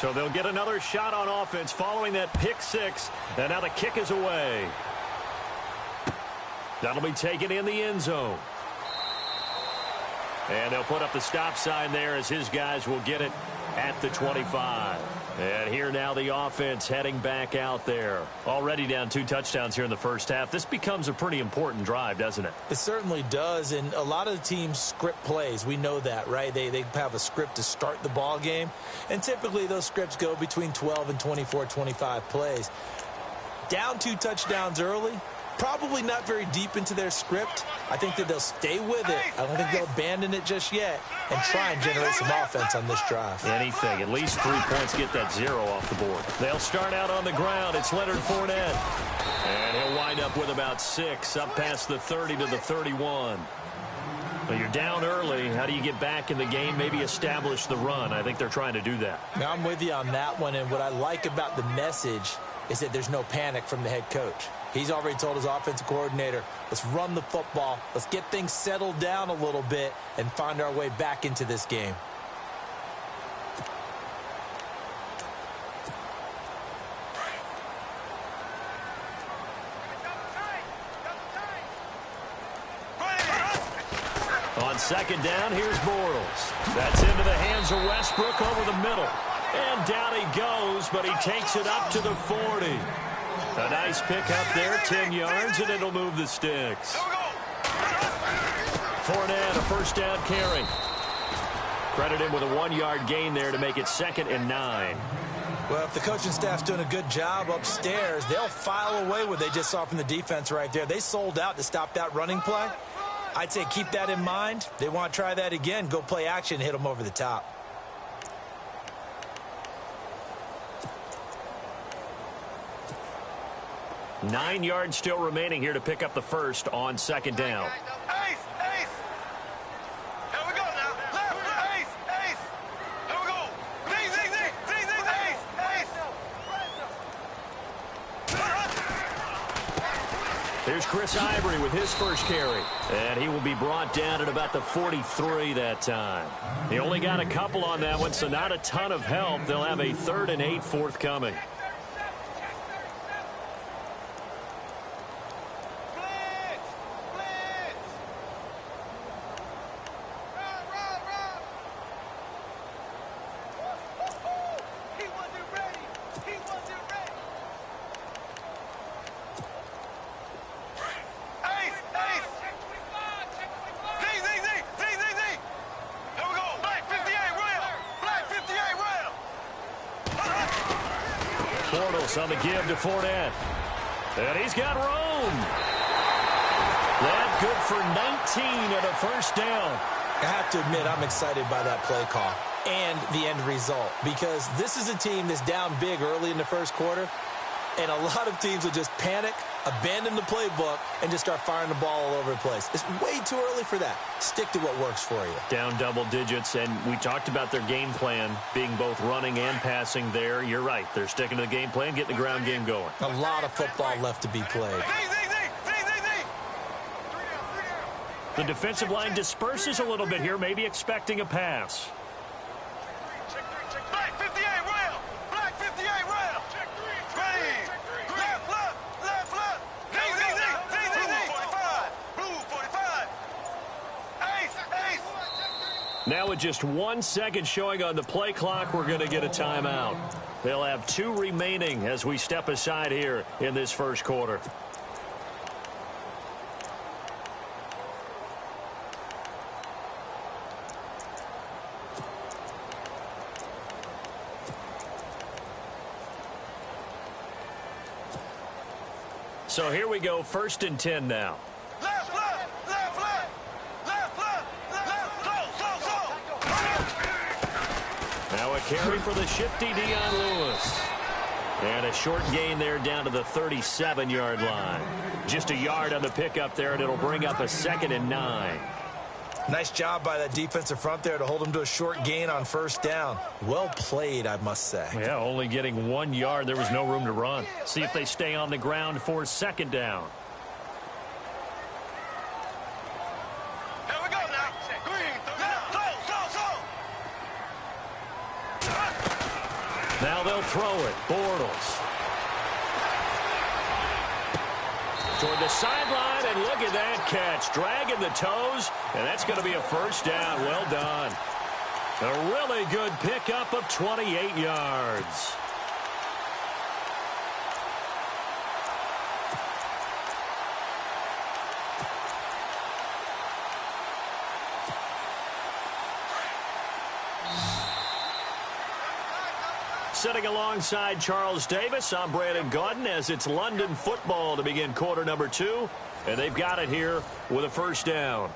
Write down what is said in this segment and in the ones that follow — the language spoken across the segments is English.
So they'll get another shot on offense following that pick six. And now the kick is away. That'll be taken in the end zone. And they'll put up the stop sign there as his guys will get it at the 25. And here now the offense heading back out there. Already down 2 touchdowns here in the first half. This becomes a pretty important drive, doesn't it? It certainly does, and a lot of the teams script plays. We know that, right? They have a script to start the ball game, and typically those scripts go between 12 and 24, 25 plays. Down 2 touchdowns early, probably not very deep into their script. I think that they'll stay with it. I don't think they'll abandon it just yet and try and generate some offense on this drive. Anything. At least 3 points, get that 0 off the board. They'll start out on the ground. It's Leonard Fournette. And he'll wind up with about 6 up past the 30 to the 31. Well, you're down early. How do you get back in the game? Maybe establish the run. I think they're trying to do that. Now, I'm with you on that one, and what I like about the message is that there's no panic from the head coach. He's already told his offensive coordinator, let's run the football, let's get things settled down a little bit and find our way back into this game. On second down, here's Bortles. That's into the hands of Westbrook over the middle. And down he goes, but he takes it up to the 40. A nice pick up there, 10 yards, and it'll move the sticks. Fournette, a first down carry. Credit him with a 1-yard gain there to make it 2nd and 9. Well, if the coaching staff's doing a good job upstairs, they'll file away what they just saw from the defense right there. They sold out to stop that running play. I'd say keep that in mind. They want to try that again. Go play action, hit them over the top. Nine yards still remaining here to pick up the first on second down. Ace, ace. Here we go now. Left, ace, ace. Here we go. Zing, zing, zing, zing, zing, ace, ace. Here's Chris Ivory with his first carry. And he will be brought down at about the 43 that time. He only got a couple on that one, so not a ton of help. They'll have a 3rd and 8 forthcoming. Bortles on the give to Fournette. And he's got room. That good for 19 and a first down. I have to admit, I'm excited by that play call and the end result, because this is a team that's down big early in the first quarter, and a lot of teams will just panic, abandon the playbook, and just start firing the ball all over the place. It's way too early for that. Stick to what works for you. Down double digits, and we talked about their game plan being both running and passing there. You're right. They're sticking to the game plan, getting the ground game going. A lot of football left to be played. The defensive line disperses a little bit here, maybe expecting a pass. Black 58 rail. Black 58 rail. Green. Left, left, left, left. Zing, zing, zing, zing, zing, zing. 45. Blue 45. Ace, ace. Now with just 1 second showing on the play clock, we're going to get a timeout. They'll have 2 remaining as we step aside here in this first quarter. So here we go, 1st and 10 now. Left, left, left, left. Left, left, left. Go. Now a carry for the shifty Dion Lewis. And a short gain there down to the 37-yard line. Just a yard on the pickup there, and it'll bring up a 2nd and 9. Nice job by that defensive front there to hold them to a short gain on first down. Well played, I must say. Yeah, only getting 1 yard. There was no room to run. See if they stay on the ground for second down. Here we go now. Green, left, Now they'll throw it. Bortles. Toward the sideline, and look at that catch. Dragging the toes, and that's going to be a first down. Well done. A really good pickup of 28 yards. Sitting alongside Charles Davis, I'm Brandon Gaudin as it's London football to begin quarter number 2. And they've got it here with a first down.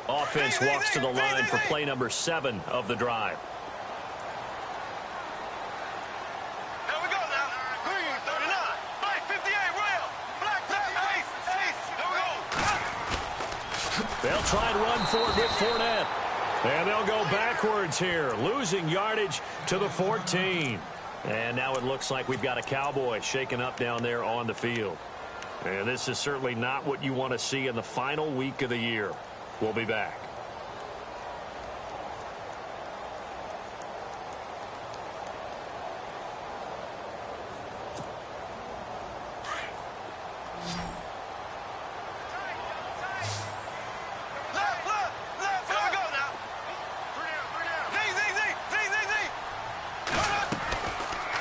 Offense walks to the line for play number 7 of the drive. Here we go now. Green 39. Black 58 rail. Black ace. Here we go. They'll try and run for it with Fournette. And they'll go backwards here, losing yardage to the 14. And now it looks like we've got a Cowboy shaken up down there on the field. And this is certainly not what you want to see in the final week of the year. We'll be back.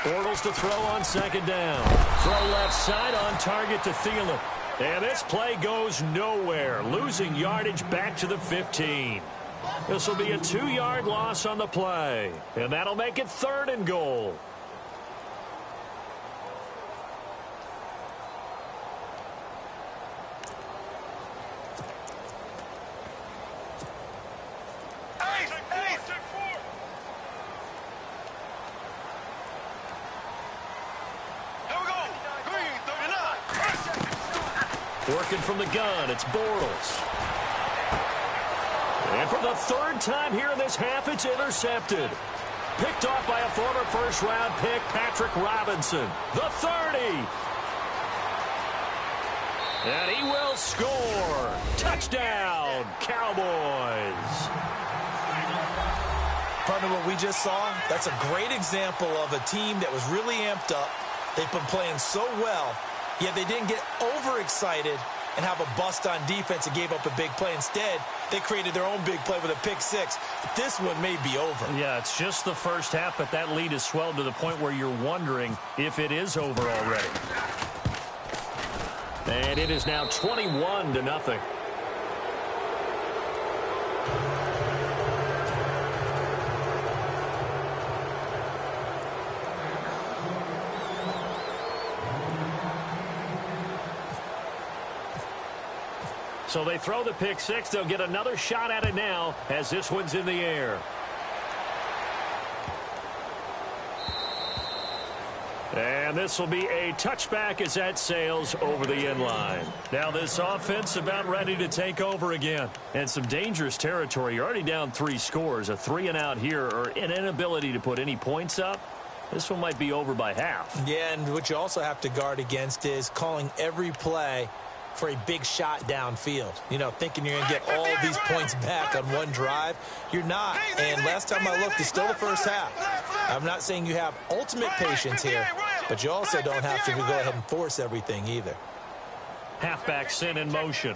Bortles to throw on second down. Throw left side on target to Thielen. And this play goes nowhere, losing yardage back to the 15. This will be a 2-yard loss on the play, and that'll make it 3rd and goal. Working from the gun, it's Bortles. And for the 3rd time here in this half, it's intercepted. Picked off by a former first-round pick, Patrick Robinson. The 30. And he will score. Touchdown, Cowboys. Partner, what we just saw, that's a great example of a team that was really amped up. They've been playing so well. Yet they didn't get overexcited and have a bust on defense and gave up a big play. Instead, they created their own big play with a pick 6. This one may be over. Yeah, it's just the first half, but that lead has swelled to the point where you're wondering if it is over already. And it is now 21-0. So they throw the pick 6. They'll get another shot at it now as this one's in the air. And this will be a touchback as that sails over the end line. Now this offense about ready to take over again. And some dangerous territory. You're already down 3 scores. A 3-and-out here or an inability to put any points up. This one might be over by half. Yeah, and what you also have to guard against is calling every play for a big shot downfield. You know, thinking you're going to get all of these points back on one drive. You're not. And last time I looked, it's still the first half. I'm not saying you have ultimate patience here, but you also don't have to go ahead and force everything either. Halfback sent in motion.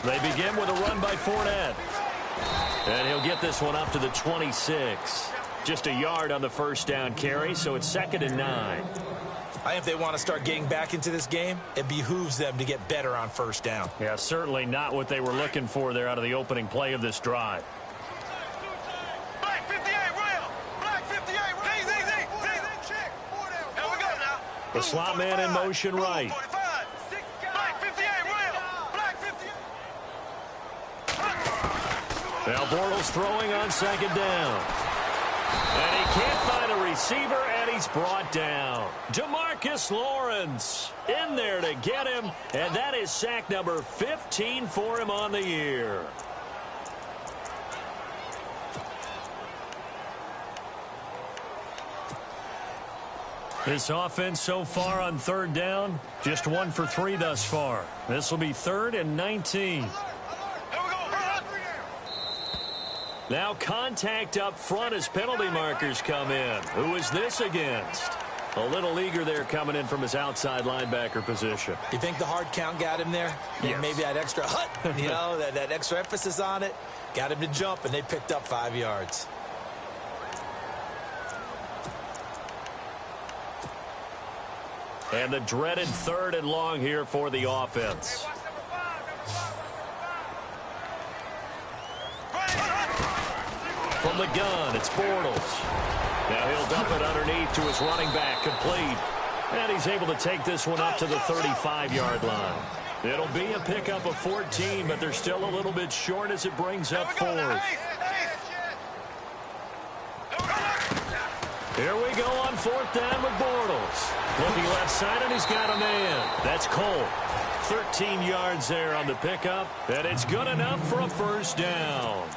They begin with a run by Fournette. And he'll get this one up to the 26. Just a yard on the first down carry, so it's 2nd and 9. I think if they want to start getting back into this game, it behooves them to get better on first down. Yeah, certainly not what they were looking for there out of the opening play of this drive. Black 58 rail. Black 58 rail. Check. Here we go now. The slot man in motion right. Black 58 rail. Black 58. Now Bortles throwing on second down. And he can't find a receiver, and he's brought down. DeMarcus Lawrence in there to get him, and that is sack number 15 for him on the year. This offense so far on third down, just 1 for 3 thus far. This will be 3rd and 19. Now contact up front as penalty markers come in. Who is this against? A little eager there coming in from his outside linebacker position. You think the hard count got him there? Yes. Maybe that extra hut, you know, that extra emphasis on it, got him to jump, and they picked up 5 yards. And the dreaded 3rd and long here for the offense. From the gun, it's Bortles. Now he'll dump it underneath to his running back, complete. And he's able to take this one up to the 35-yard line. It'll be a pickup of 14, but they're still a little bit short as it brings up 4th. Here we go on 4th down with Bortles. Looking left side, and he's got a man. That's Cole. 13 yards there on the pickup, and it's good enough for a first down.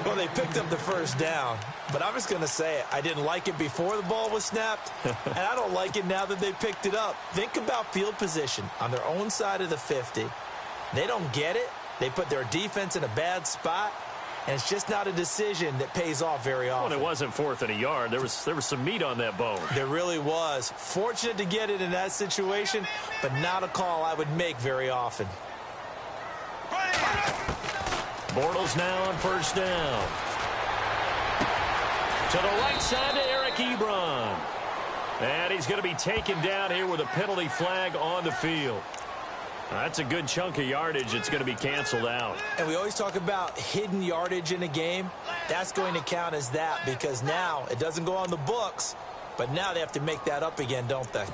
Well, they picked up the first down, but I'm just going to say it. I didn't like it before the ball was snapped, and I don't like it now that they picked it up. Think about field position on their own side of the 50. They don't get it. They put their defense in a bad spot, and it's just not a decision that pays off very often. Well, it wasn't 4th and a yard. There was some meat on that bone. There really was. Fortunate to get it in that situation, but not a call I would make very often. Bortles now on first down. To the right side to Eric Ebron. And he's going to be taken down here with a penalty flag on the field. That's a good chunk of yardage. It's going to be canceled out. And we always talk about hidden yardage in a game. That's going to count as that because now it doesn't go on the books, but now they have to make that up again, don't they?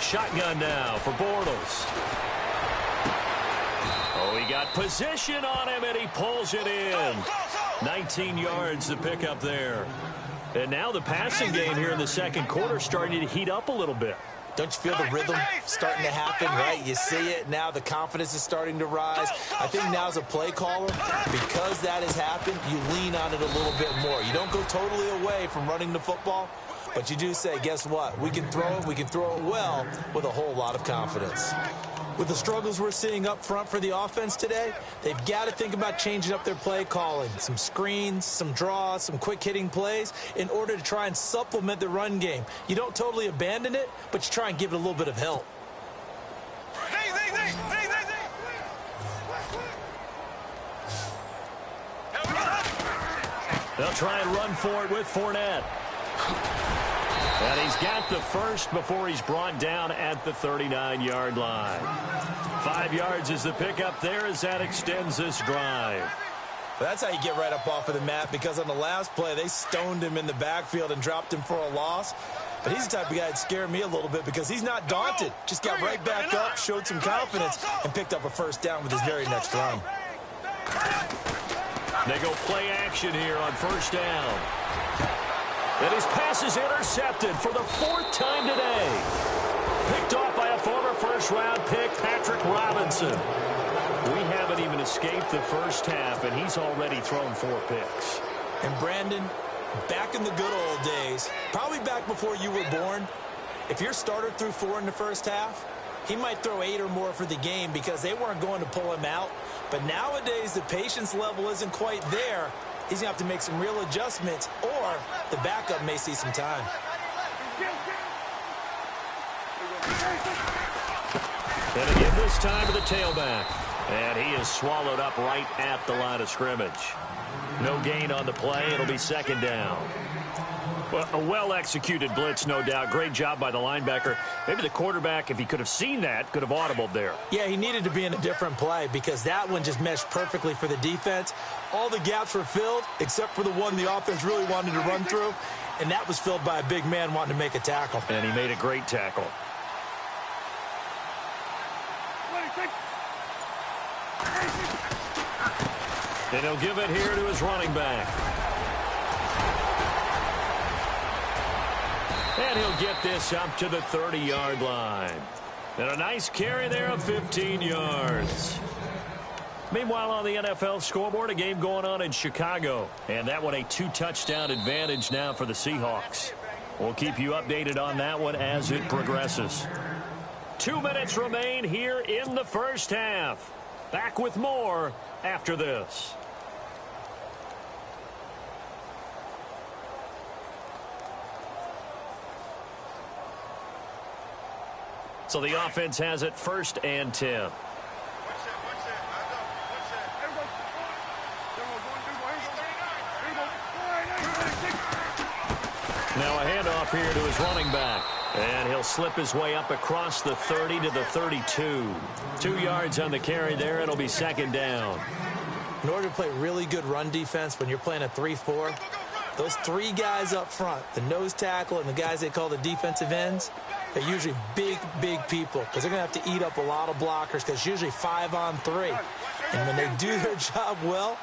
Shotgun now for Bortles. Oh, he got position on him, and he pulls it in. 19 yards to pick up there. And now the passing game here in the second quarter starting to heat up a little bit. Don't you feel the rhythm starting to happen, right? You see it now. The confidence is starting to rise. I think now as a play caller, because that has happened, you lean on it a little bit more. You don't go totally away from running the football, but you do say, guess what? We can throw it well with a whole lot of confidence. With the struggles we're seeing up front for the offense today, they've got to think about changing up their play calling. Some screens, some draws, some quick-hitting plays in order to try and supplement the run game. You don't totally abandon it, but you try and give it a little bit of help. They'll try and run for it with Fournette. And he's got the first before he's brought down at the 39-yard line. 5 yards is the pickup there as that extends this drive. Well, that's how you get right up off of the mat, because on the last play, they stoned him in the backfield and dropped him for a loss. But he's the type of guy that scared me a little bit because he's not daunted. Just got right back up, showed some confidence, and picked up a first down with his very next run. They go play action here on first down. And his pass is intercepted for the 4th time today. Picked off by a former first-round pick, Patrick Robinson. We haven't even escaped the first half, and he's already thrown 4 picks. And Brandon, back in the good old days, probably back before you were born, if your starter threw 4 in the first half, he might throw 8 or more for the game because they weren't going to pull him out. But nowadays, the patience level isn't quite there. He's going to have to make some real adjustments, or the backup may see some time. And again this time to the tailback. And he is swallowed up right at the line of scrimmage. No gain on the play. It'll be second down. Well, a well-executed blitz, no doubt. Great job by the linebacker. Maybe the quarterback, if he could have seen that, could have audibled there. Yeah, he needed to be in a different play because that one just meshed perfectly for the defense. All the gaps were filled except for the one the offense really wanted to run through, and that was filled by a big man wanting to make a tackle. And he made a great tackle. And he'll give it here to his running back. And he'll get this up to the 30-yard line. And a nice carry there of 15 yards. Meanwhile, on the NFL scoreboard, a game going on in Chicago. And that one a 2-touchdown advantage now for the Seahawks. We'll keep you updated on that one as it progresses. 2 minutes remain here in the first half. Back with more after this. So the offense has it 1st and 10. Now a handoff here to his running back. And he'll slip his way up across the 30 to the 32. 2 yards on the carry there. It'll be 2nd down. In order to play really good run defense when you're playing a 3-4, those 3 guys up front, the nose tackle and the guys they call the defensive ends, they're usually big, big people because they're going to have to eat up a lot of blockers because it's usually 5-on-3. And when they do their job well,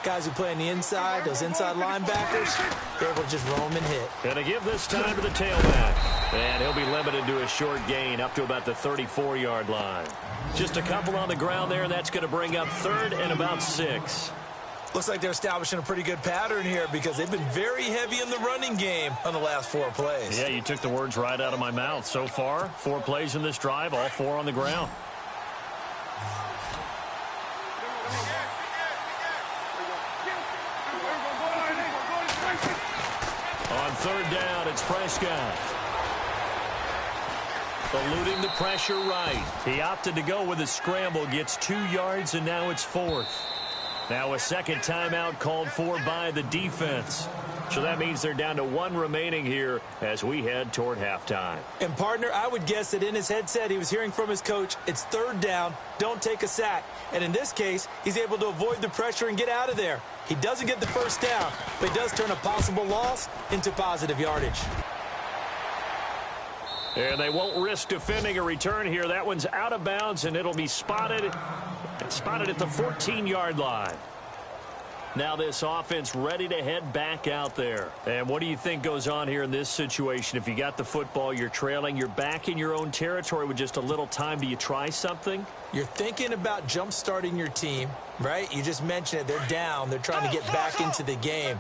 guys who play on the inside, those inside linebackers, they're able to just roam and hit. Going to give this time to the tailback. And he'll be limited to a short gain up to about the 34-yard line. Just a couple on the ground there, and that's going to bring up 3rd and about 6. Looks like they're establishing a pretty good pattern here because they've been very heavy in the running game on the last 4 plays. Yeah, you took the words right out of my mouth. So far, 4 plays in this drive, all 4 on the ground. On 3rd down, it's Prescott. Eluding the pressure right. He opted to go with a scramble, gets 2 yards, and now it's 4th. Now a 2nd timeout called for by the defense. So that means they're down to 1 remaining here as we head toward halftime. And, partner, I would guess that in his headset he was hearing from his coach, it's 3rd down, don't take a sack. And in this case, he's able to avoid the pressure and get out of there. He doesn't get the 1st down, but he does turn a possible loss into positive yardage. And they won't risk defending a return here. That one's out of bounds, and it'll be spotted at the 14-yard line. Now this offense ready to head back out there. And what do you think goes on here in this situation? If you got the football, you're trailing, you're back in your own territory with just a little time. Do you try something? You're thinking about jump-starting your team, right? You just mentioned it. They're down. They're trying to get back into the game.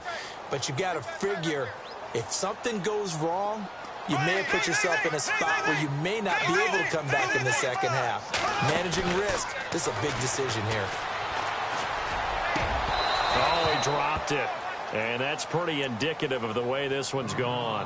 But you've got to figure if something goes wrong, you may have put yourself in a spot where you may not be able to come back in the second half. Managing risk, this is a big decision here. Oh, he dropped it. And that's pretty indicative of the way this one's gone.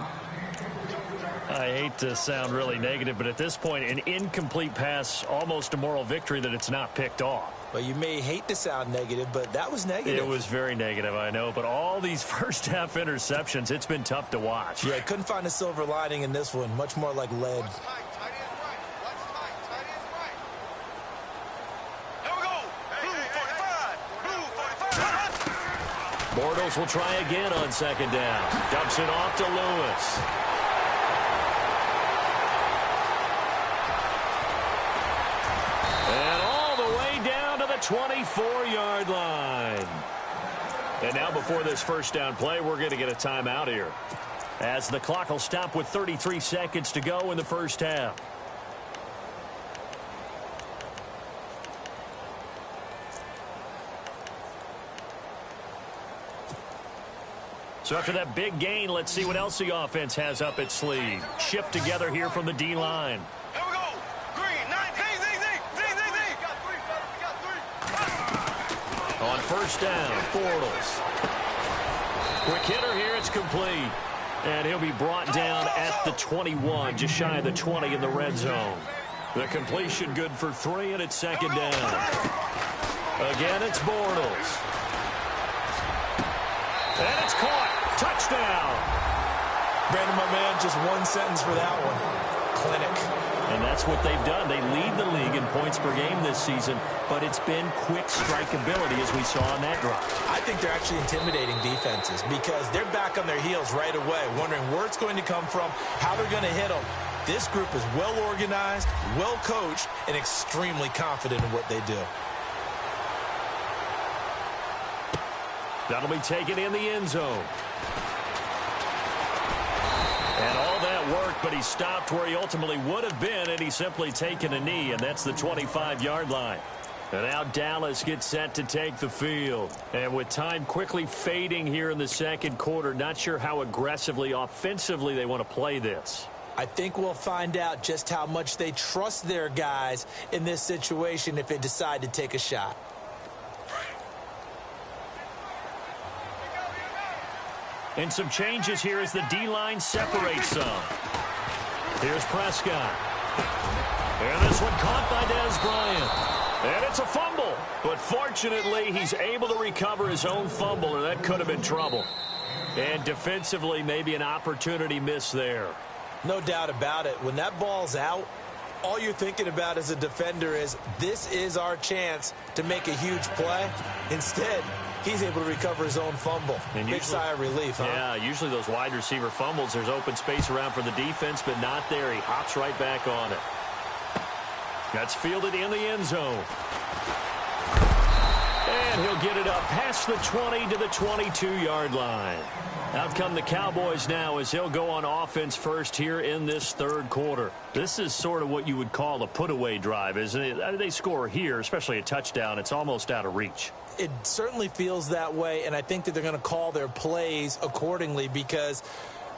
I hate to sound really negative, but at this point, an incomplete pass, almost a moral victory that it's not picked off. Well, you may hate to sound negative, but that was negative. It was very negative, I know. But all these first-half interceptions, it's been tough to watch. Yeah, I couldn't find a silver lining in this one. Much more like lead. Bortles will try again on 2nd down. Dumps it off to Lewis. And all the way down to the 24-yard line. And now before this 1st down play, we're going to get a timeout here, as the clock will stop with 33 seconds to go in the first half. So after that big gain, let's see what else the offense has up its sleeve. Shift together here from the D-line. Here we go. Green, 9, On 1st down, Bortles. Quick hitter here, it's complete. And he'll be brought down at the 21, just shy of the 20 in the red zone. The completion good for 3, and it's 2nd down. Again, it's Bortles. And it's caught. Touchdown. Brandon, my man, just one sentence for that one. Clinic. And that's what they've done. They lead the league in points per game this season, but it's been quick strikeability as we saw on that drive. I think they're actually intimidating defenses because they're back on their heels right away, wondering where it's going to come from, how they're going to hit them. This group is well organized, well coached, and extremely confident in what they do. That'll be taken in the end zone. And all that work, but he stopped where he ultimately would have been, and he's simply taken a knee, and that's the 25-yard line. And now Dallas gets set to take the field. And with time quickly fading here in the second quarter, not sure how aggressively, offensively they want to play this. I think we'll find out just how much they trust their guys in this situation if they decide to take a shot. And some changes here as the D-line separates some. Here's Prescott. And this one caught by Dez Bryant. And it's a fumble. But fortunately, he's able to recover his own fumble, or that could have been trouble. And defensively, maybe an opportunity miss there. No doubt about it. When that ball's out, all you're thinking about as a defender is, this is our chance to make a huge play. Instead, he's able to recover his own fumble. And big sigh of relief, huh? Yeah, usually those wide receiver fumbles, there's open space around for the defense, but not there. He hops right back on it. That's fielded in the end zone. And he'll get it up past the 20 to the 22-yard line. Out come the Cowboys now as he'll go on offense first here in this third quarter. This is sort of what you would call a put-away drive, isn't it? They score here, especially a touchdown. It's almost out of reach. It certainly feels that way, and I think that they're going to call their plays accordingly because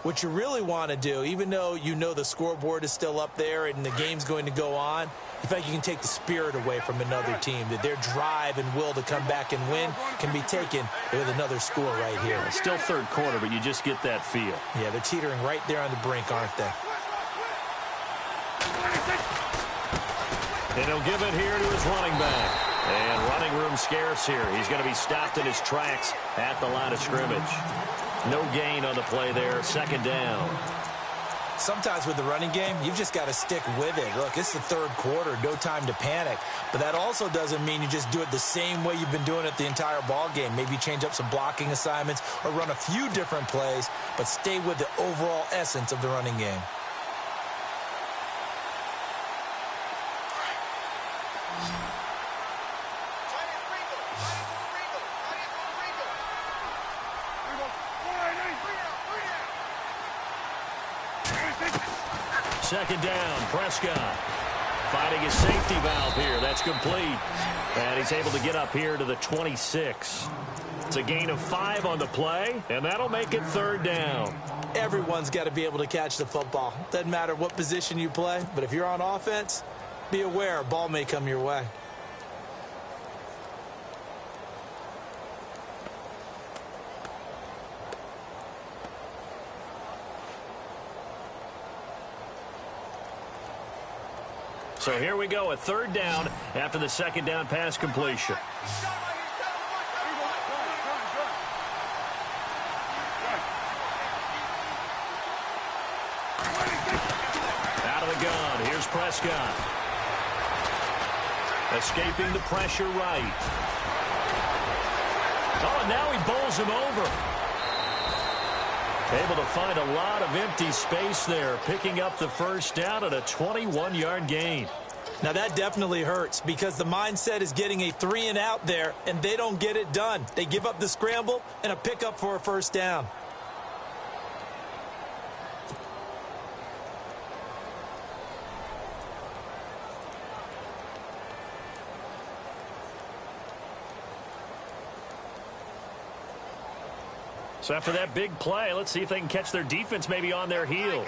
what you really want to do, even though you know the scoreboard is still up there and the game's going to go on, in fact, you can take the spirit away from another team, that their drive and will to come back and win can be taken with another score right here. It's still third quarter, but you just get that feel. Yeah, they're teetering right there on the brink, aren't they? And he'll give it here to his running back. And running room scarce here. He's going to be stopped in his tracks at the line of scrimmage. No gain on the play there. Second down. Sometimes with the running game, you've just got to stick with it. Look, it's the third quarter. No time to panic. But that also doesn't mean you just do it the same way you've been doing it the entire ball game. Maybe change up some blocking assignments or run a few different plays, but stay with the overall essence of the running game. Second down, Prescott finding his safety valve here. That's complete. And he's able to get up here to the 26. It's a gain of 5 on the play, and that'll make it third down. Everyone's got to be able to catch the football. Doesn't matter what position you play, but if you're on offense, be aware a ball may come your way. So here we go, a third down after the second down pass completion. Out of the gun, here's Prescott. Escaping the pressure right. Oh, and now he bowls him over. Able to find a lot of empty space there, picking up the first down at a 21-yard gain. Now that definitely hurts because the mindset is getting a 3-and-out there, and they don't get it done. They give up the scramble and a pickup for a first down. So after that big play, let's see if they can catch their defense maybe on their heels.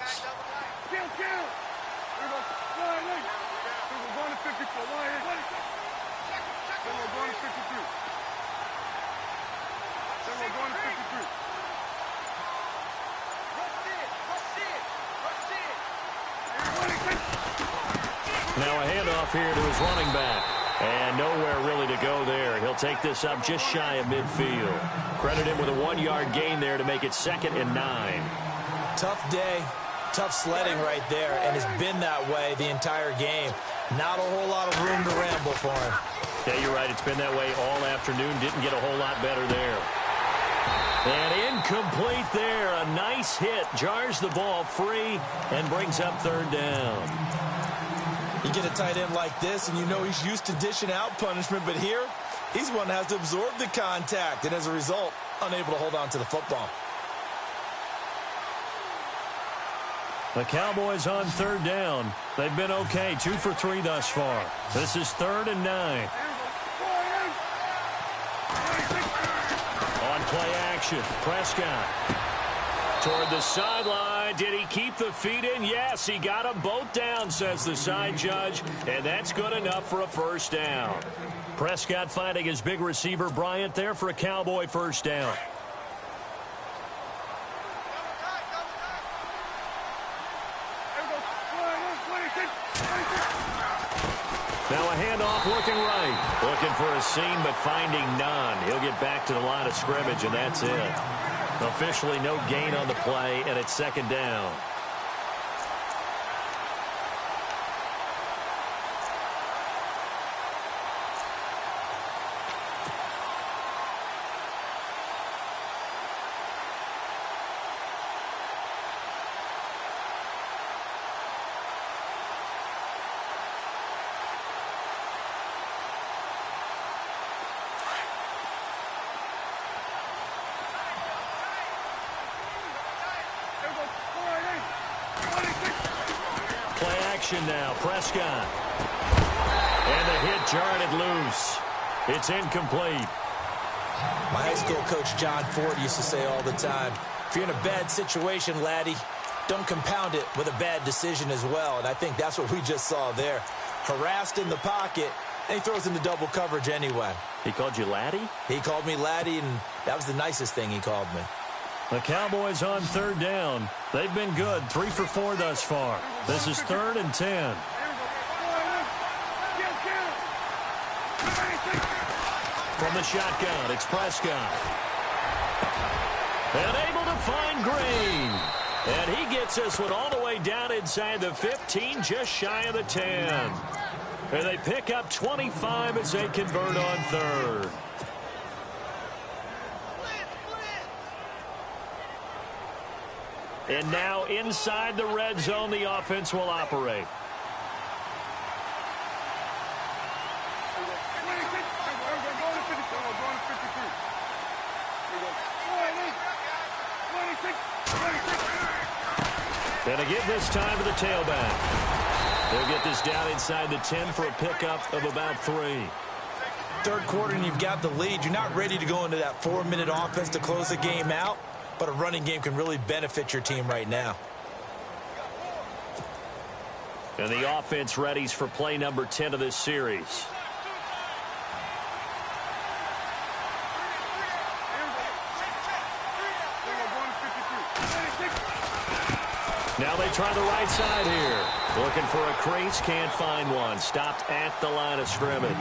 Now a handoff here to his running back. And nowhere really to go there. He'll take this up just shy of midfield. Credit him with a 1-yard gain there to make it 2nd and 9. Tough day, tough sledding right there, and it's been that way the entire game. Not a whole lot of room to ramble for him. Yeah, you're right. It's been that way all afternoon. Didn't get a whole lot better there. And incomplete there. A nice hit. Jars the ball free and brings up third down. You get a tight end like this, and you know he's used to dishing out punishment, but here, he's one that has to absorb the contact, and as a result, unable to hold on to the football. The Cowboys on third down. They've been okay, 2 for 3 thus far. This is 3rd and 9. On play action, Prescott. Toward the sideline. Did he keep the feet in? Yes, he got them both down, says the side judge, and that's good enough for a first down. Prescott finding his big receiver, Bryant, there for a Cowboy first down. Now a handoff looking right. Looking for a seam, but finding none. He'll get back to the line of scrimmage, and that's it. Officially no gain on the play, and it's 2nd down. Play action now, Prescott. And the hit jarred it loose. It's incomplete. My high school coach, John Ford, used to say all the time, if you're in a bad situation, laddie, don't compound it with a bad decision as well. And I think that's what we just saw there. Harassed in the pocket, and he throws into double coverage anyway. He called you laddie? He called me laddie, and that was the nicest thing he called me. The Cowboys on third down. They've been good, 3 for 4 thus far. This is 3rd and 10. From the shotgun, it's Prescott. And able to find Green. And he gets this one all the way down inside the 15, just shy of the 10. And they pick up 25 as they convert on third. And now inside the red zone, the offense will operate. And again this time to the tailback. They'll get this down inside the 10 for a pickup of about 3. Third quarter and you've got the lead. You're not ready to go into that 4-minute offense to close the game out. But a running game can really benefit your team right now. And the offense readies for play number 10 of this series. Now they try the right side here. Looking for a crease, can't find one. Stopped at the line of scrimmage.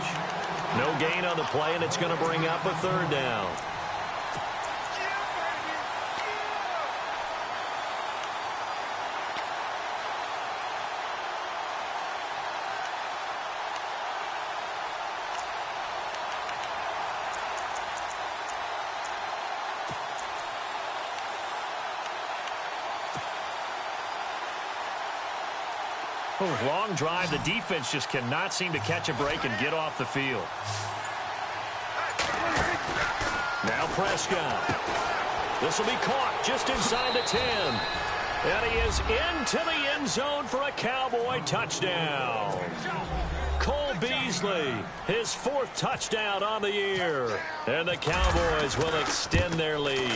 No gain on the play, and it's going to bring up a 3rd down. Long drive. The defense just cannot seem to catch a break and get off the field. Now Prescott. This will be caught just inside the 10. And he is into the end zone for a Cowboy touchdown. Cole Beasley, his 4th touchdown on the year. And the Cowboys will extend their lead.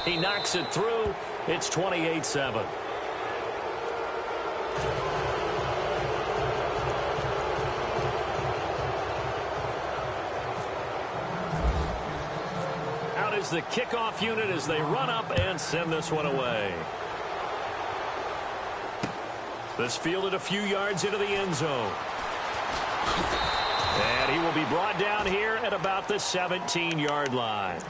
He knocks it through. It's 28-7. Is the kickoff unit as they run up and send this one away. This fielded a few yards into the end zone. And he will be brought down here at about the 17-yard line.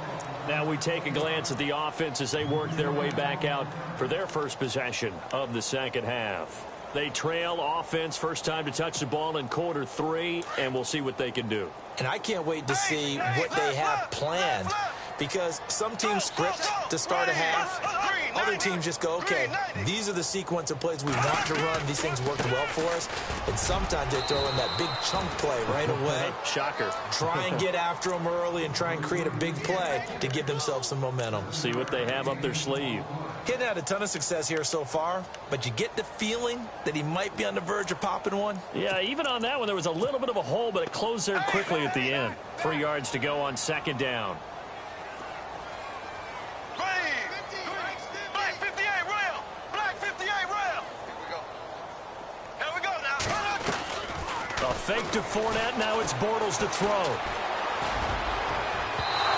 Now we take a glance at the offense as they work their way back out for their first possession of the second half. They trail offense first time to touch the ball in quarter 3, and we'll see what they can do. And I can't wait to see what they have planned, because some teams script to start a half. Other teams just go, okay, these are the sequence of plays we want to run. These things worked well for us. And sometimes they throw in that big chunk play right away. Shocker. Try and get after them early and try and create a big play to give themselves some momentum. See what they have up their sleeve. Hitting had a ton of success here so far, but you get the feeling that he might be on the verge of popping one. Yeah, even on that one, there was a little bit of a hole, but it closed there quickly at the end. 3 yards to go on second down. Black 58 rail. Black 58 rail. Here we go now. A fake to Fournette. Now it's Bortles to throw.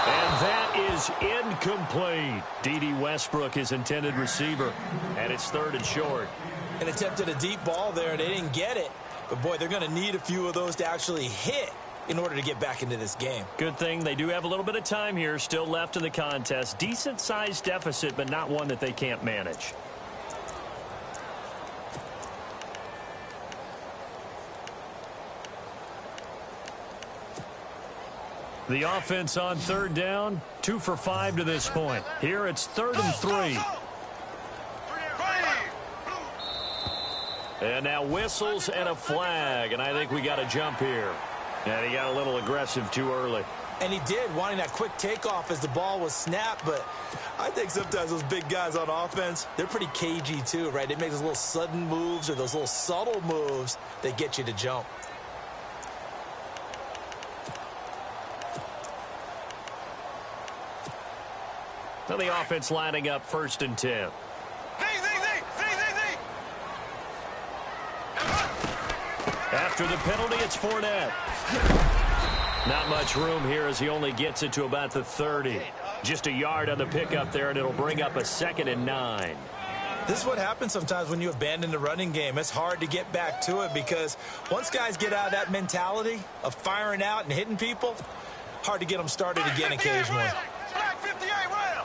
And that is incomplete. D.D. Westbrook, his intended receiver. And it's 3rd and short. And attempted a deep ball there, and they didn't get it. But, boy, they're going to need a few of those to actually hit in order to get back into this game. Good thing they do have a little bit of time here still left in the contest. Decent-sized deficit, but not one that they can't manage. The offense on 3rd down, 2 for 5 to this point. Here it's 3rd and 3. And now whistles and a flag, and I think we got a jump here. And he got a little aggressive too early. And he did, wanting that quick takeoff as the ball was snapped. But I think sometimes those big guys on offense, they're pretty cagey too, right? They make those little sudden moves or those little subtle moves that get you to jump. So the offense lining up 1st and 10. After the penalty, it's Fournette. Not much room here as he only gets it to about the 30. Just a yard on the pickup there, and it'll bring up a 2nd and 9. This is what happens sometimes when you abandon the running game. It's hard to get back to it because once guys get out of that mentality of firing out and hitting people, hard to get them started again occasionally. Black 58 rail.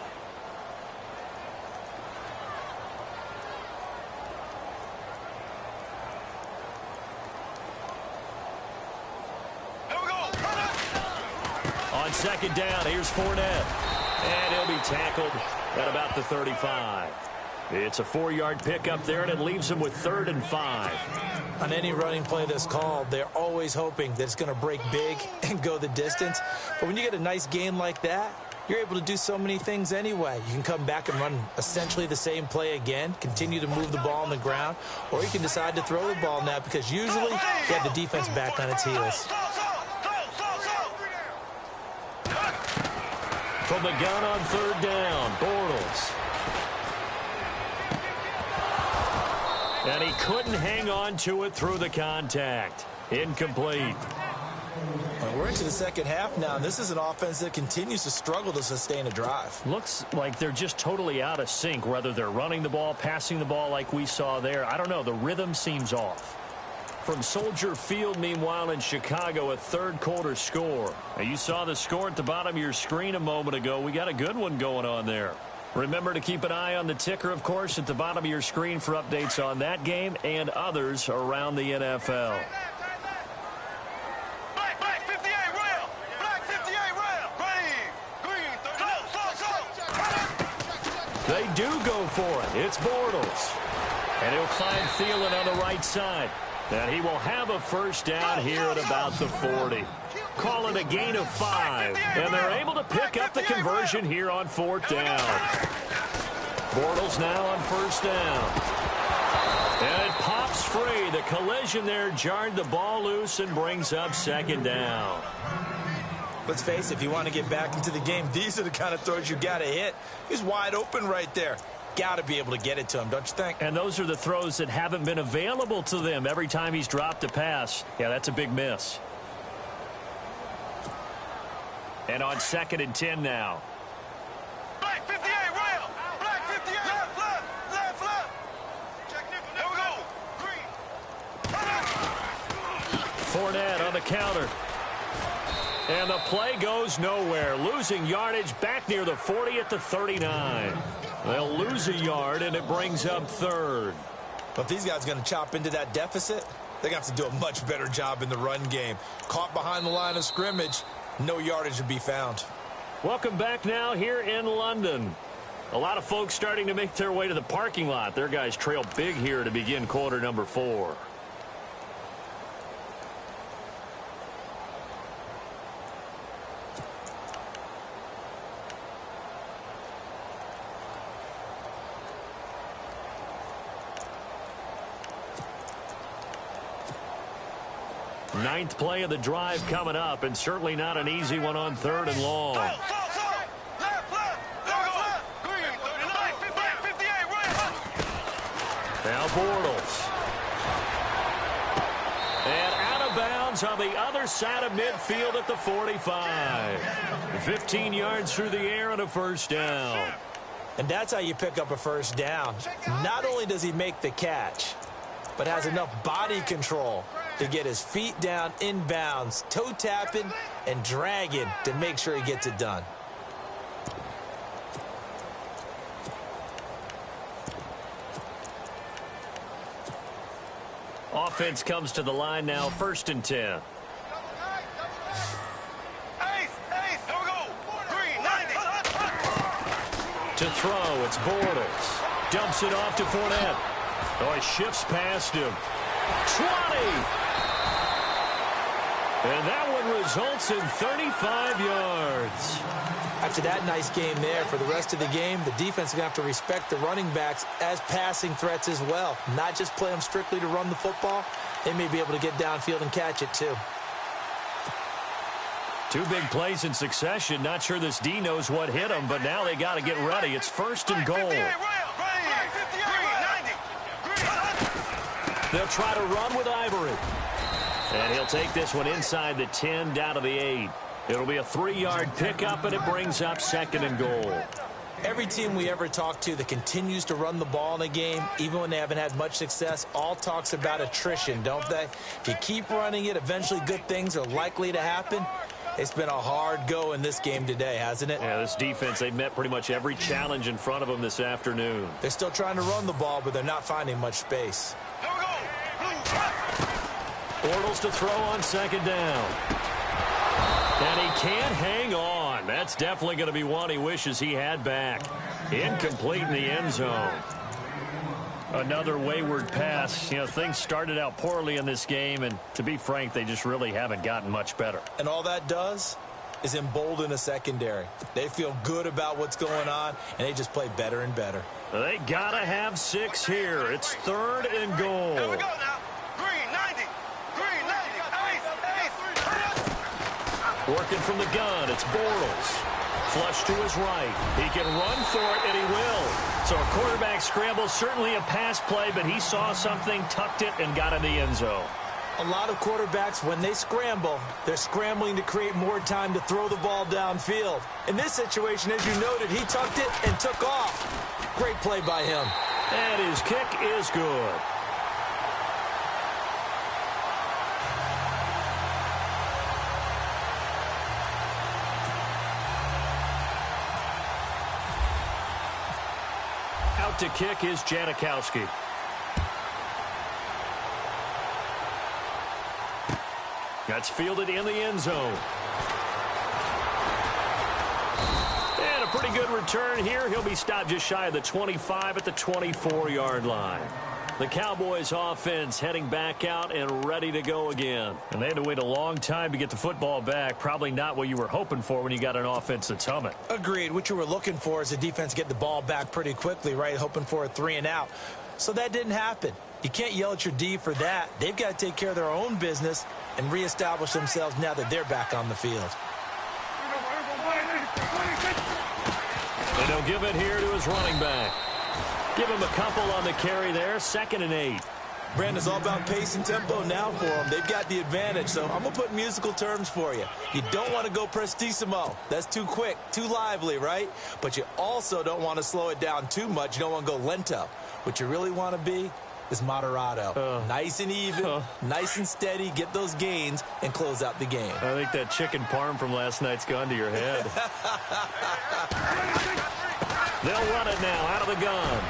Here we go. On 2nd down, here's Fournette. And he'll be tackled at about the 35. It's a 4-yard pickup there, and it leaves him with 3rd and 5. On any running play that's called, they're always hoping that it's going to break big and go the distance. But when you get a nice gain like that, you're able to do so many things anyway. You can come back and run essentially the same play again, continue to move the ball on the ground, or you can decide to throw the ball now because usually you have the defense back on its heels. From the gun on 3rd down, Bortles. And he couldn't hang on to it through the contact. Incomplete. Well, we're into the second half now, and this is an offense that continues to struggle to sustain a drive. Looks like they're just totally out of sync, whether they're running the ball, passing the ball like we saw there. I don't know. The rhythm seems off. From Soldier Field, meanwhile, in Chicago, a 3rd quarter score. Now, you saw the score at the bottom of your screen a moment ago. We got a good one going on there. Remember to keep an eye on the ticker, of course, at the bottom of your screen for updates on that game and others around the NFL. Black 58 rail. Black 58 rail. Green. They do go for it. It's Bortles. And he'll find Thielen on the right side. And he will have a 1st down here at about the 40. Call it a gain of 5. And they're able to pick up the conversion here on 4th down. Bortles now on 1st down. And it pops free. The collision there jarred the ball loose and brings up 2nd down. Let's face it, if you want to get back into the game, these are the kind of throws you got to hit. He's wide open right there. Got to be able to get it to him, don't you think? And those are the throws that haven't been available to them every time he's dropped a pass. Yeah, that's a big miss. And on 2nd and 10 now. Black 58 rail. Black 58. Left. Here we go. Green. Fournette on the counter. And the play goes nowhere, losing yardage back near the 40 at the 39. They'll lose a yard, and it brings up third. But if these guys are going to chop into that deficit, they're going to have to do a much better job in the run game. Caught behind the line of scrimmage, no yardage to be found. Welcome back now here in London. A lot of folks starting to make their way to the parking lot. Their guys trail big here to begin quarter number 4. Ninth play of the drive coming up, and certainly not an easy one on 3rd and long. Left, green, 58, right. Now Bortles. And out of bounds on the other side of midfield at the 45. 15 yards through the air and a first down. And that's how you pick up a first down. Not only does he make the catch, but has enough body control to get his feet down inbounds, toe tapping and dragging to make sure he gets it done. Offense comes to the line now, 1st and 10. Ace, here we go. Green, 90. To throw, it's Bortles. Dumps it off to Fournette. Oh, he shifts past him. 20! And that one results in 35 yards. After that nice game there, for the rest of the game, the defense is going to have to respect the running backs as passing threats as well. Not just play them strictly to run the football. They may be able to get downfield and catch it too. 2 big plays in succession. Not sure this D knows what hit him, but now they got to get ready. It's 1st and goal. They'll try to run with Ivory. And he'll take this one inside the 10 down to the 8. It'll be a 3-yard pickup, and it brings up 2nd and goal. Every team we ever talk to that continues to run the ball in a game, even when they haven't had much success, all talks about attrition, don't they? If you keep running it, eventually good things are likely to happen. It's been a hard go in this game today, hasn't it? Yeah, this defense, they've met pretty much every challenge in front of them this afternoon. They're still trying to run the ball, but they're not finding much space. Bortles to throw on 2nd down. And he can't hang on. That's definitely going to be one he wishes he had back. Incomplete in the end zone. Another wayward pass. You know, things started out poorly in this game, and to be frank, they just really haven't gotten much better. And all that does is embolden a secondary. They feel good about what's going on, and they just play better and better. They got to have 6 here. It's 3rd and goal. Here we go now. Green, 90. Green, 90. Ace. Working from the gun, it's Bortles. Flush to his right. He can run for it, and he will. So a quarterback scramble, certainly a pass play, but he saw something, tucked it, and got in the end zone. A lot of quarterbacks, when they scramble, they're scrambling to create more time to throw the ball downfield. In this situation, as you noted, he tucked it and took off. Great play by him. And his kick is good. Out to kick is Janikowski. That's fielded in the end zone. And a pretty good return here. He'll be stopped just shy of the 25 at the 24-yard line. The Cowboys offense heading back out and ready to go again. And they had to wait a long time to get the football back. Probably not what you were hoping for when you got an offense that's humming. Agreed. What you were looking for is the defense get the ball back pretty quickly, right? Hoping for a 3 and out. So that didn't happen. You can't yell at your D for that. They've got to take care of their own business and reestablish themselves now that they're back on the field. And he'll give it here to his running back. Give him a couple on the carry there. 2nd and 8. Brandon, it's all about pace and tempo now for them. They've got the advantage, so I'm going to put musical terms for you. You don't want to go prestissimo. That's too quick, too lively, right? But you also don't want to slow it down too much. You don't want to go lento. What you really want to be is Moderado. Nice and even, nice and steady, get those gains, and close out the game. I think that chicken parm from last night's gone to your head. They'll run it now out of the gun.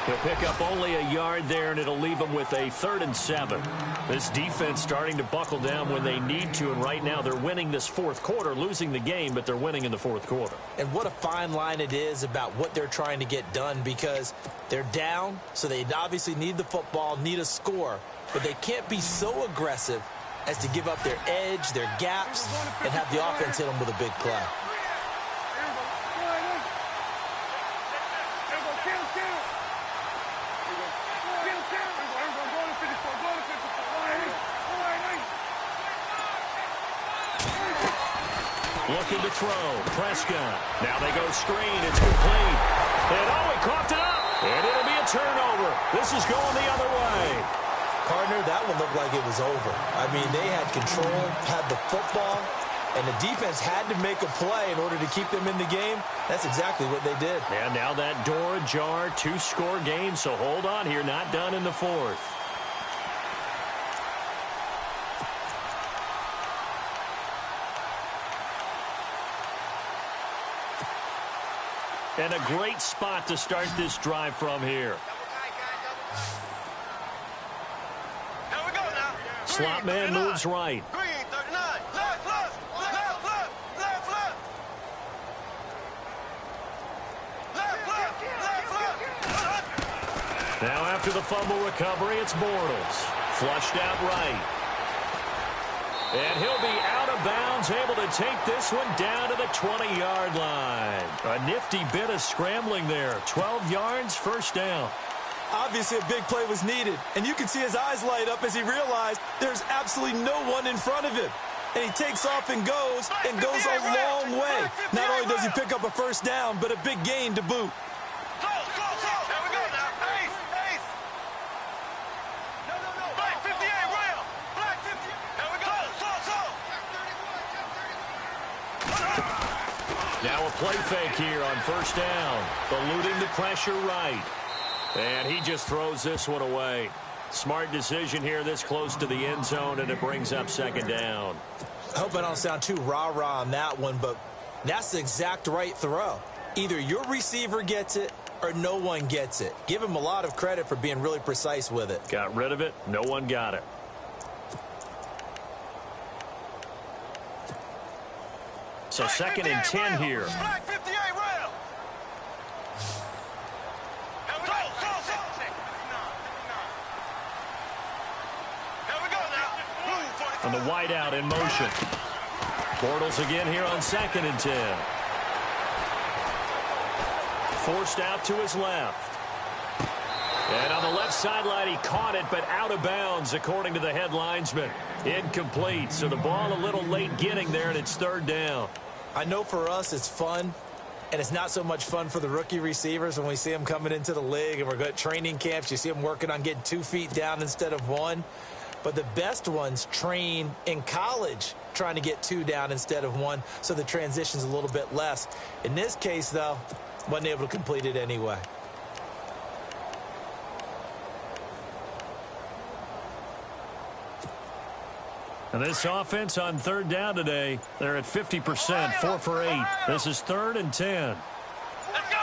He'll pick up only a yard there, and it'll leave him with a 3rd and 7. This defense starting to buckle down when they need to, and right now they're winning this fourth quarter, losing the game, but they're winning in the fourth quarter. And what a fine line it is about what they're trying to get done, because they're down, so they obviously need the football, need a score, but they can't be so aggressive as to give up their edge, their gaps, and have the offense hit them with a big play. Looking to throw. Prescott. Now they go screen. It's complete. And he coughed it up. And it'll be a turnover. This is going the other way. Partner, that one looked like it was over. I mean, they had control, had the football, and the defense had to make a play in order to keep them in the game. That's exactly what they did. And now that door ajar, 2-score game, so hold on here. Not done in the fourth. And a great spot to start this drive from here. Here we go now. Slot man moves right. Green, 39. Left, left, left, left, left, left. Left, left, left, left. Now after the fumble recovery, it's Bortles. Flushed out right. And he'll be out of bounds, able to take this one down to the 20-yard line. A nifty bit of scrambling there. 12 yards, first down. Obviously, a big play was needed, and you can see his eyes light up as he realized there's absolutely no one in front of him. And he takes off and goes a long way. Not only does he pick up a first down, but a big gain to boot. Go, go, go. Here we go now. Ace, ace. No. Black 58, rail. Black 50. Here we go. Now a play fake here on first down. Eluding the pressure right. And he just throws this one away. Smart decision here this close to the end zone, and it brings up second down. I hope I don't sound too rah-rah on that one, but that's the exact right throw. Either your receiver gets it or no one gets it. Give him a lot of credit for being really precise with it. Got rid of it. No one got it. So second and 10 here. Black 58 rail. Here we go now. On the wideout in motion. Bortles again here on second and 10. Forced out to his left. And on the left sideline, he caught it, but out of bounds, according to the head linesman. Incomplete, so the ball a little late getting there, and it's third down. I know for us it's fun, and it's not so much fun for the rookie receivers when we see them coming into the league and we're at training camps. You see them working on getting 2 feet down instead of 1. But the best ones train in college trying to get 2 down instead of 1, so the transition's a little bit less. In this case, though, wasn't able to complete it anyway. And this offense on third down today, they're at 50%, 4 for 8. This is third and 10. Let's go.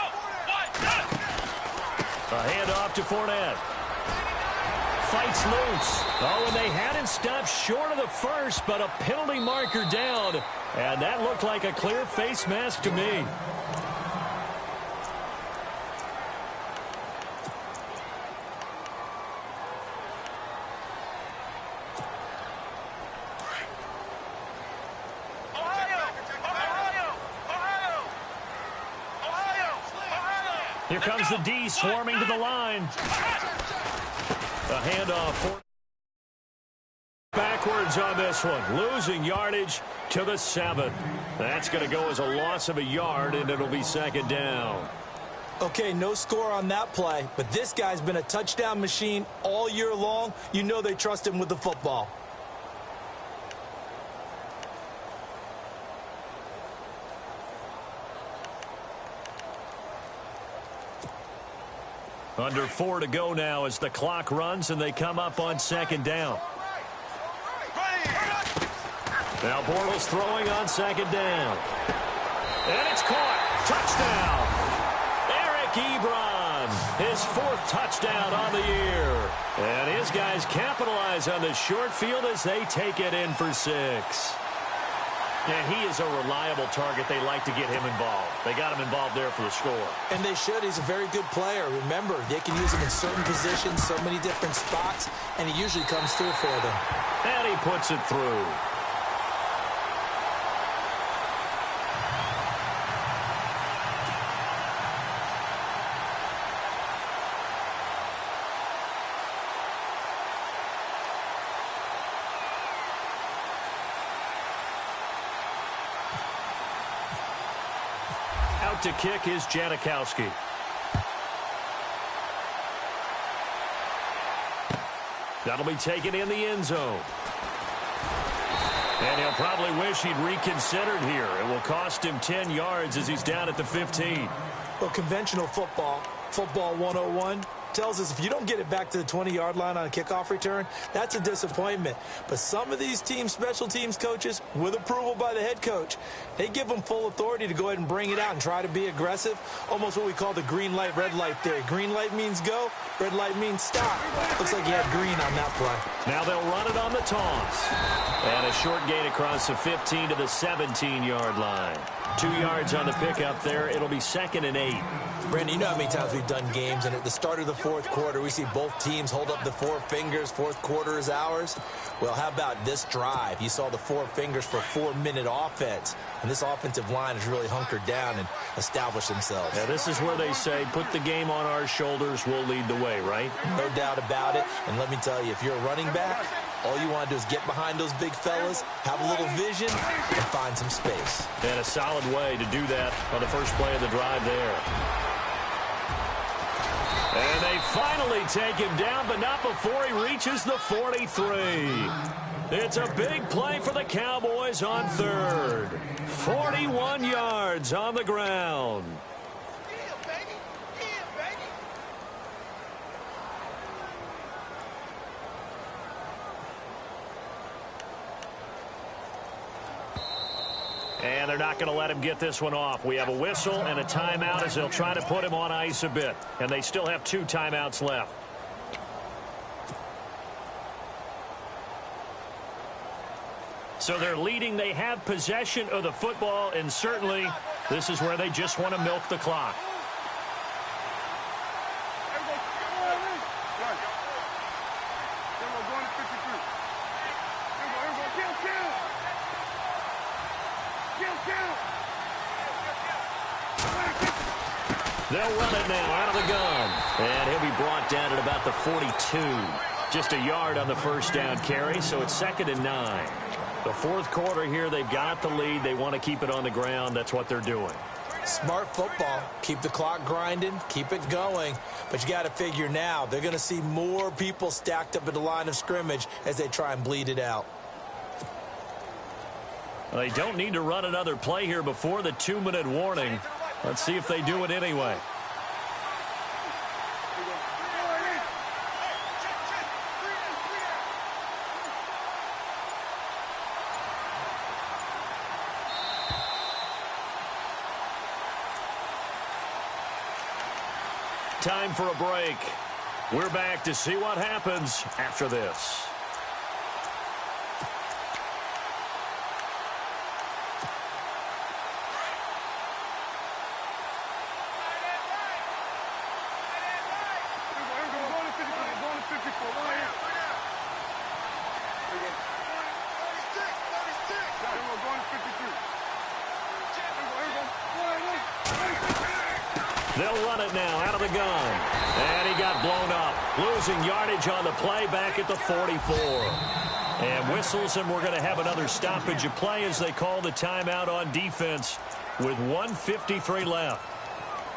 A handoff to Fournette. Fights loose. Oh, and they had him stopped short of the first, but a penalty marker down. And that looked like a clear face mask to me. Here comes the D swarming to the line. A handoff for backwards on this one. Losing yardage to the 7. That's going to go as a loss of a yard, and it'll be second down. Okay, no score on that play, but this guy's been a touchdown machine all year long. You know they trust him with the football. Under 4 to go now as the clock runs and they come up on second down. Now Bortles throwing on second down. And it's caught. Touchdown. Eric Ebron, his 4th touchdown on the year. And his guys capitalize on the short field as they take it in for 6. And he is a reliable target. They like to get him involved. They got him involved there for the score. And they should. He's a very good player. Remember, they can use him in certain positions, so many different spots, and he usually comes through for them. And he puts it through. To kick is Janikowski. That'll be taken in the end zone. And he'll probably wish he'd reconsidered here. It will cost him 10 yards as he's down at the 15. Well, conventional football 101, tells us if you don't get it back to the 20-yard line on a kickoff return, that's a disappointment. But some of these team special teams coaches, with approval by the head coach, they give them full authority to go ahead and bring it out and try to be aggressive. Almost what we call the green light, red light theory. Green light means go, red light means stop. Looks like he had green on that play. Now they'll run it on the toss. And a short gain across the 15 to the 17-yard line. 2 yards on the pickup there. It'll be 2nd and 8. Brandon, you know how many times we've done games, and at the start of the 4th quarter, we see both teams hold up the 4 fingers. 4th quarter is ours. Well, how about this drive? You saw the 4 fingers for 4-minute offense, and this offensive line has really hunkered down and established themselves. Yeah, this is where they say, put the game on our shoulders, we'll lead the way, right? No doubt about it. And let me tell you, if you're a running back, all you want to do is get behind those big fellas, have a little vision, and find some space. And a solid way to do that on the first play of the drive there. And they finally take him down, but not before he reaches the 43. It's a big play for the Cowboys on 3rd. 41 yards on the ground. And they're not going to let him get this one off. We have a whistle and a timeout as they'll try to put him on ice a bit. And they still have 2 timeouts left. So they're leading. They have possession of the football, and certainly this is where they just want to milk the clock. They'll run it now out of the gun. And he'll be brought down at about the 42. Just a yard on the first down carry, so it's 2nd and 9. The 4th quarter here, they've got the lead. They want to keep it on the ground. That's what they're doing. Smart football. Keep the clock grinding. Keep it going. But you got to figure now, they're going to see more people stacked up at the line of scrimmage as they try and bleed it out. Well, they don't need to run another play here before the 2-minute warning. Let's see if they do it anyway. Time for a break. We're back to see what happens after this. They'll run it now out of the gun. And he got blown up. Losing yardage on the play back at the 44. And whistles, and we're going to have another stoppage of play as they call the timeout on defense with 1:53 left.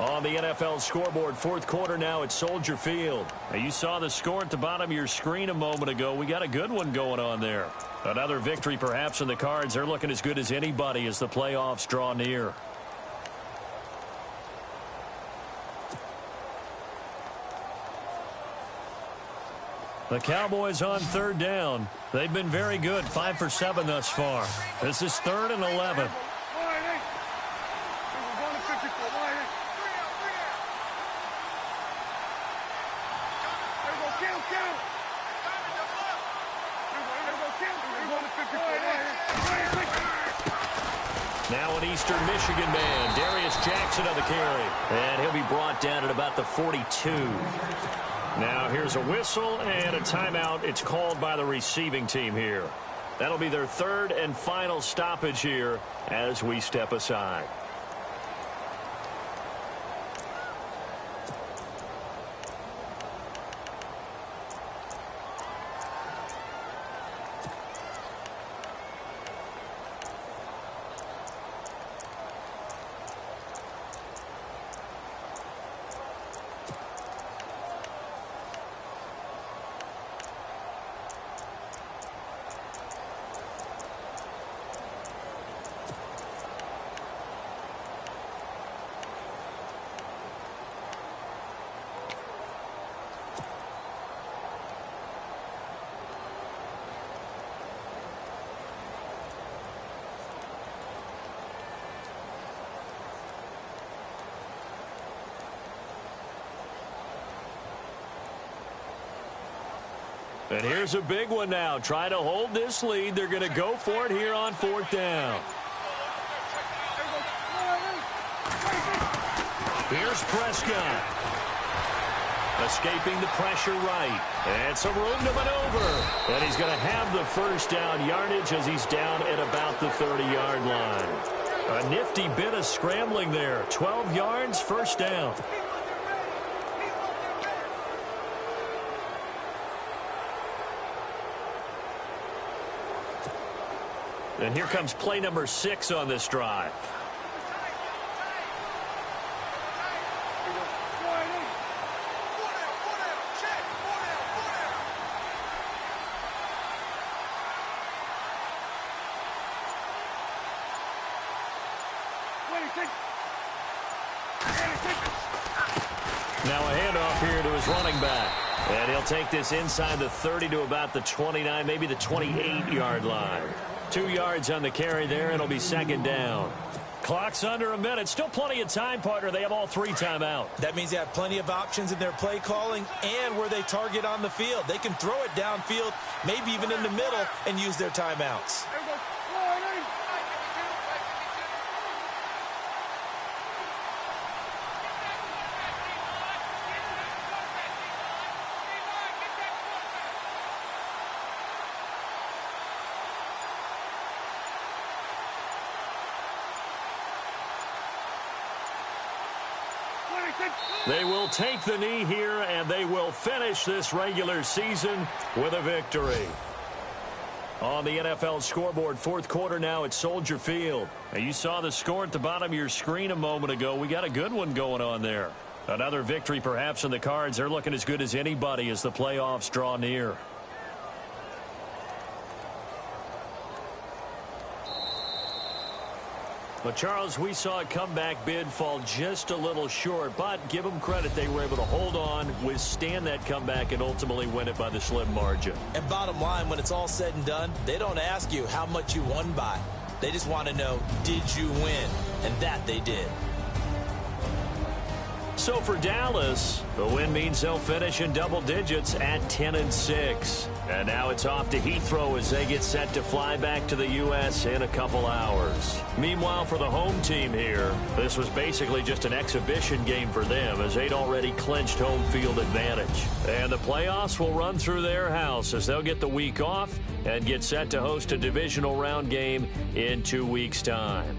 On the NFL scoreboard, 4th quarter now at Soldier Field. Now, you saw the score at the bottom of your screen a moment ago. We got a good one going on there. Another victory perhaps in the cards. They're looking as good as anybody as the playoffs draw near. The Cowboys on third down. They've been very good, 5 for 7 thus far. This is 3rd and 11. Now an Eastern Michigan man, Darius Jackson on the carry. And he'll be brought down at about the 42. Now here's a whistle and a timeout. It's called by the receiving team here. That'll be their 3rd and final stoppage here as we step aside. And here's a big one now. Trying to hold this lead. They're going to go for it here on 4th down. Here's Prescott. Escaping the pressure right. And some room to maneuver. And he's going to have the first down yardage as he's down at about the 30-yard line. A nifty bit of scrambling there. 12 yards, first down. And here comes play number 6 on this drive. Now a handoff here to his running back. And he'll take this inside the 30 to about the 29, maybe the 28-yard line. 2 yards on the carry there. It'll be 2nd down. Clock's under a minute. Still plenty of time, partner. They have all 3 timeouts. That means they have plenty of options in their play calling and where they target on the field. They can throw it downfield, maybe even in the middle, and use their timeouts. They will take the knee here, and they will finish this regular season with a victory. On the NFL scoreboard, 4th quarter now at Soldier Field. And you saw the score at the bottom of your screen a moment ago. We got a good one going on there. Another victory perhaps in the cards. They're looking as good as anybody as the playoffs draw near. But, Charles, we saw a comeback bid fall just a little short, but give them credit. They were able to hold on, withstand that comeback, and ultimately win it by the slim margin. And bottom line, when it's all said and done, they don't ask you how much you won by. They just want to know, did you win? And that they did. So for Dallas, the win means they'll finish in double digits at 10-6. And now it's off to Heathrow as they get set to fly back to the U.S. in a couple hours. Meanwhile, for the home team here, this was basically just an exhibition game for them as they'd already clinched home field advantage. And the playoffs will run through their house as they'll get the week off and get set to host a divisional round game in 2 weeks' time.